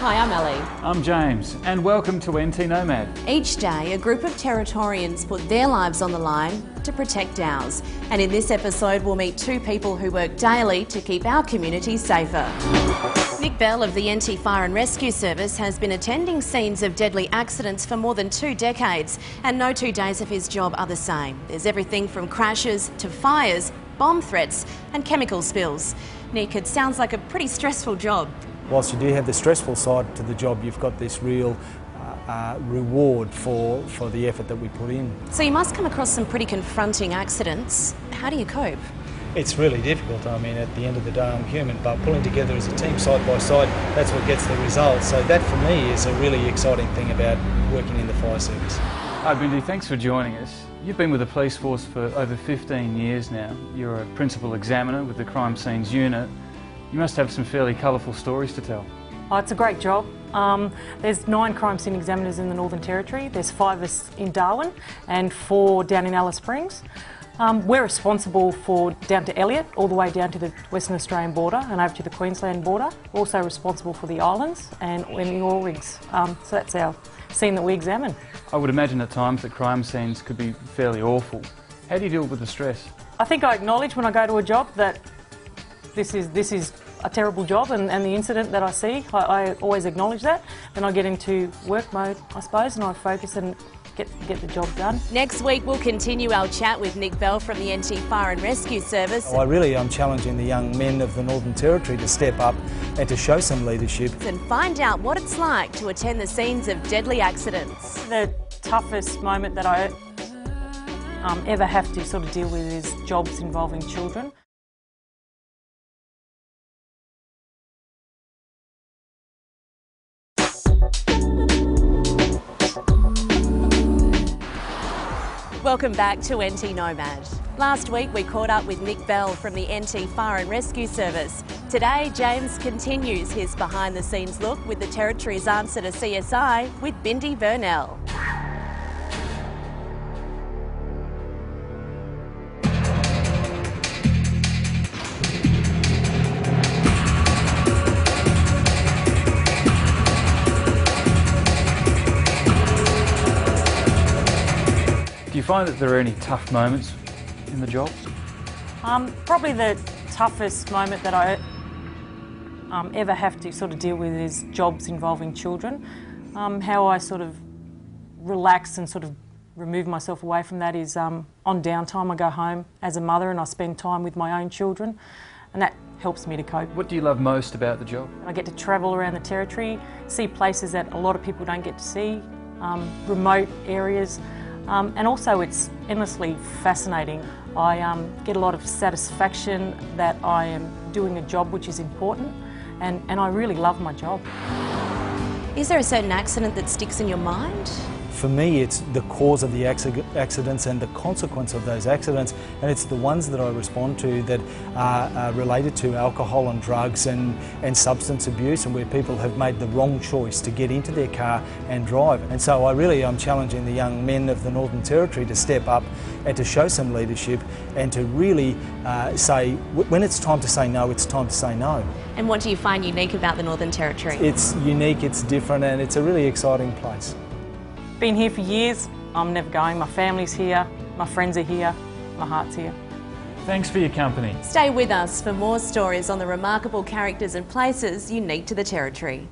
Hi, I'm Ellie. I'm James, and welcome to NT Nomad. Each day, a group of Territorians put their lives on the line to protect ours. And in this episode, we'll meet two people who work daily to keep our community safer. Nick Bell of the NT Fire and Rescue Service has been attending scenes of deadly accidents for more than 2 decades, and no 2 days of his job are the same. There's everything from crashes to fires, bomb threats and chemical spills. Nick, it sounds like a pretty stressful job. Whilst you do have the stressful side to the job, you've got this real reward for the effort that we put in. So you must come across some pretty confronting accidents. How do you cope? It's really difficult. I mean, at the end of the day, I'm human, but pulling together as a team side by side, that's what gets the results. So that for me is a really exciting thing about working in the fire service. Hi Bindi, thanks for joining us. You've been with the police force for over 15 years now. You're a principal examiner with the crime scenes unit. You must have some fairly colourful stories to tell. Oh, it's a great job. There's 9 crime scene examiners in the Northern Territory. There's 5 of us in Darwin and 4 down in Alice Springs. We're responsible for down to Elliot, all the way down to the Western Australian border and over to the Queensland border. We're also responsible for the islands and the oil rigs. So that's our scene that we examine. I would imagine at times that crime scenes could be fairly awful. How do you deal with the stress? I think I acknowledge when I go to a job that this is a terrible job, and the incident that I see, I always acknowledge that. Then I get into work mode, I suppose, and I focus and get the job done. Next week we'll continue our chat with Nick Bell from the NT Fire and Rescue Service. I really am challenging the young men of the Northern Territory to step up and to show some leadership. And find out what it's like to attend the scenes of deadly accidents. The toughest moment that I ever have to sort of deal with is jobs involving children. Welcome back to NT Nomad. Last week we caught up with Nick Bell from the NT Fire and Rescue Service. Today James continues his behind the scenes look with the Territory's answer to CSI with Bindi Vernell. Do you find that there are any tough moments in the job? Probably the toughest moment that I ever have to sort of deal with is jobs involving children. How I sort of relax and sort of remove myself away from that is on downtime I go home as a mother and I spend time with my own children, and that helps me to cope. What do you love most about the job? I get to travel around the Territory, see places that a lot of people don't get to see, remote areas. And also it's endlessly fascinating. I get a lot of satisfaction that I am doing a job which is important, and I really love my job. Is there a certain accident that sticks in your mind? For me, it's the cause of the accidents and the consequence of those accidents, and it's the ones that I respond to that are related to alcohol and drugs and substance abuse, and where people have made the wrong choice to get into their car and drive. And so I really am challenging the young men of the Northern Territory to step up and to show some leadership and to really say, when it's time to say no, it's time to say no. And what do you find unique about the Northern Territory? It's unique, it's different, and it's a really exciting place. Been here for years, I'm never going. My family's here, my friends are here, my heart's here. Thanks for your company. Stay with us for more stories on the remarkable characters and places unique to the Territory.